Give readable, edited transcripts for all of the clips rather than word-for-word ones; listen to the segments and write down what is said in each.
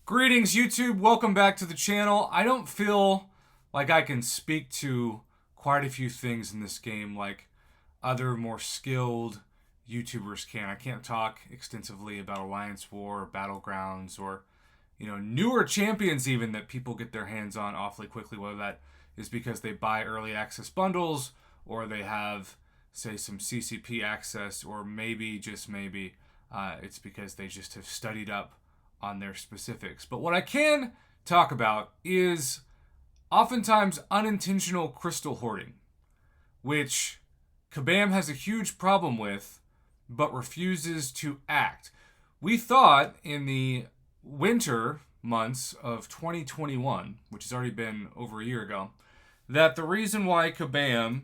Greetings, YouTube. Welcome back to the channel. I don't feel like I can speak to quite a few things in this game like other more skilled YouTubers can. I can't talk extensively about Alliance War or Battlegrounds or, newer champions even that people get their hands on awfully quickly, whether that is because they buy early access bundles or they have, say, some CCP access, or maybe, just maybe, it's because they just have studied up on their specifics. But what I can talk about is oftentimes unintentional crystal hoarding, which Kabam has a huge problem with, but refuses to act. We thought in the winter months of 2021, which has already been over a year ago, that the reason why Kabam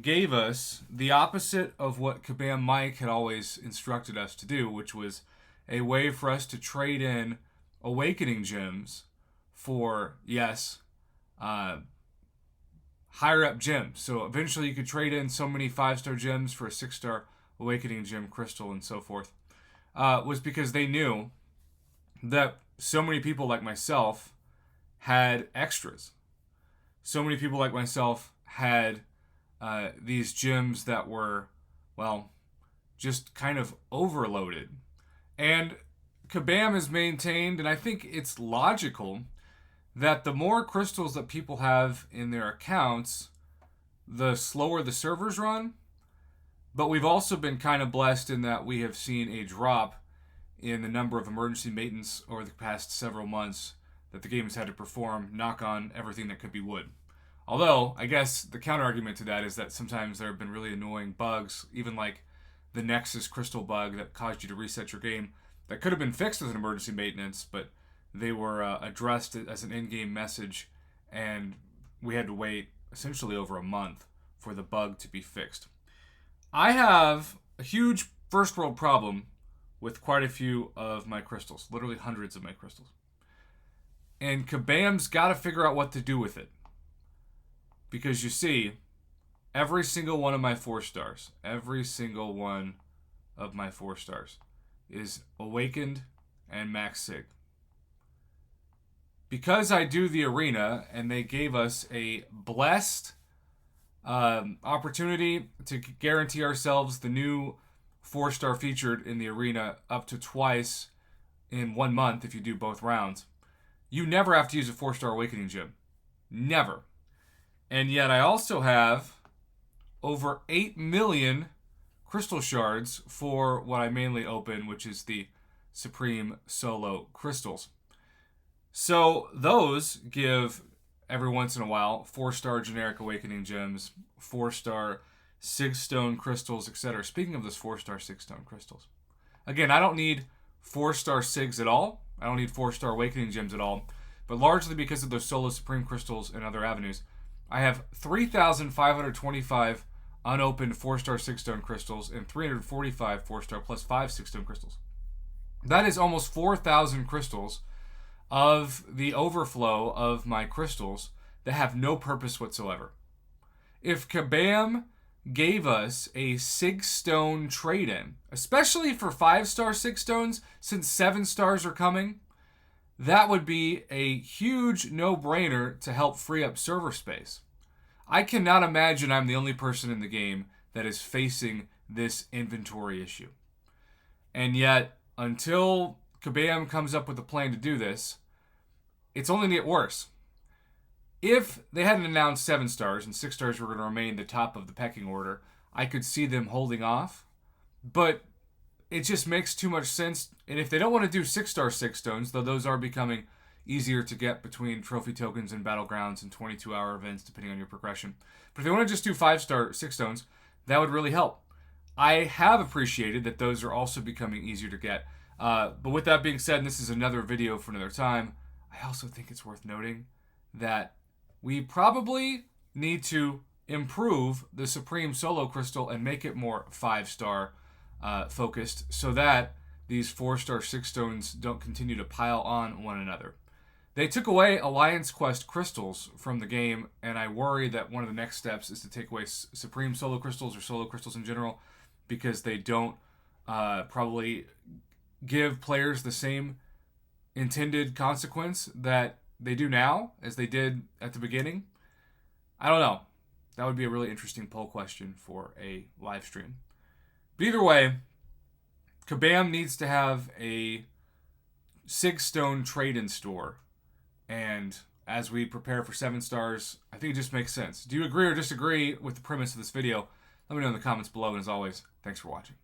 gave us the opposite of what Kabam Mike had always instructed us to do, which was a way for us to trade in awakening gems for, yes, higher up gems. So eventually you could trade in so many 5-star gems for a 6-star awakening gem crystal and so forth, was because they knew that so many people like myself had extras. So many people like myself had these gems that were, well, just kind of overloaded. And Kabam has maintained, and I think it's logical, that the more crystals that people have in their accounts, the slower the servers run. But we've also been kind of blessed in that we have seen a drop in the number of emergency maintenance over the past several months that the game has had to perform, knock on everything that could be wood. Although, I guess the counter argument to that is that sometimes there have been really annoying bugs, even like the Nexus crystal bug that caused you to reset your game, that could have been fixed as an emergency maintenance, but they were addressed as an in-game message, and we had to wait essentially over a month for the bug to be fixed. I have a huge first world problem with quite a few of my crystals, literally hundreds of my crystals. And Kabam's got to figure out what to do with it. Because you see, every single one of my 4 stars, is awakened and max sig. Because I do the arena and they gave us a blessed opportunity to guarantee ourselves the new 4-star featured in the arena up to twice in 1 month if you do both rounds, you never have to use a 4-star awakening gem. Never. And yet I also have over 8 million crystal shards for what I mainly open, which is the Supreme Solo crystals. So those give, every once in a while, 4-star generic awakening gems, 4-star Sigstone crystals, etc. Speaking of those 4-star Sigstone crystals, again, I don't need 4-star Sigs at all. I don't need 4-star awakening gems at all. But largely because of those Solo Supreme crystals and other avenues, I have 3,525 unopened 4-star Sigstone crystals and 345 4-star plus 5 Sigstone crystals. That is almost 4,000 crystals of the overflow of my crystals that have no purpose whatsoever. If Kabam gave us a Sigstone trade-in, especially for 5-star Sigstones, since 7 stars are coming, that would be a huge no-brainer to help free up server space. I cannot imagine I'm the only person in the game that is facing this inventory issue. And yet, until Kabam comes up with a plan to do this, it's only going to get worse. If they hadn't announced 7 stars and 6 stars were going to remain the top of the pecking order, I could see them holding off. But it just makes too much sense. And if they don't want to do 6-star Sigstones, though those are becoming easier to get between trophy tokens and battlegrounds and 22-hour events, depending on your progression. But if they want to just do 5-star Sigstones, that would really help. I have appreciated that those are also becoming easier to get. But with that being said, and this is another video for another time, I also think it's worth noting that we probably need to improve the Supreme Solo Crystal and make it more 5-star focused so that these 4-star Sigstones don't continue to pile on one another. They took away Alliance Quest crystals from the game, and I worry that one of the next steps is to take away Supreme Solo crystals or Solo crystals in general, because they don't probably give players the same intended consequence that they do now as they did at the beginning? I don't know. That would be a really interesting poll question for a live stream. But either way, Kabam needs to have a Sigstone trade-in store. And as we prepare for 7 stars, I think it just makes sense. Do you agree or disagree with the premise of this video? Let me know in the comments below. And as always, thanks for watching.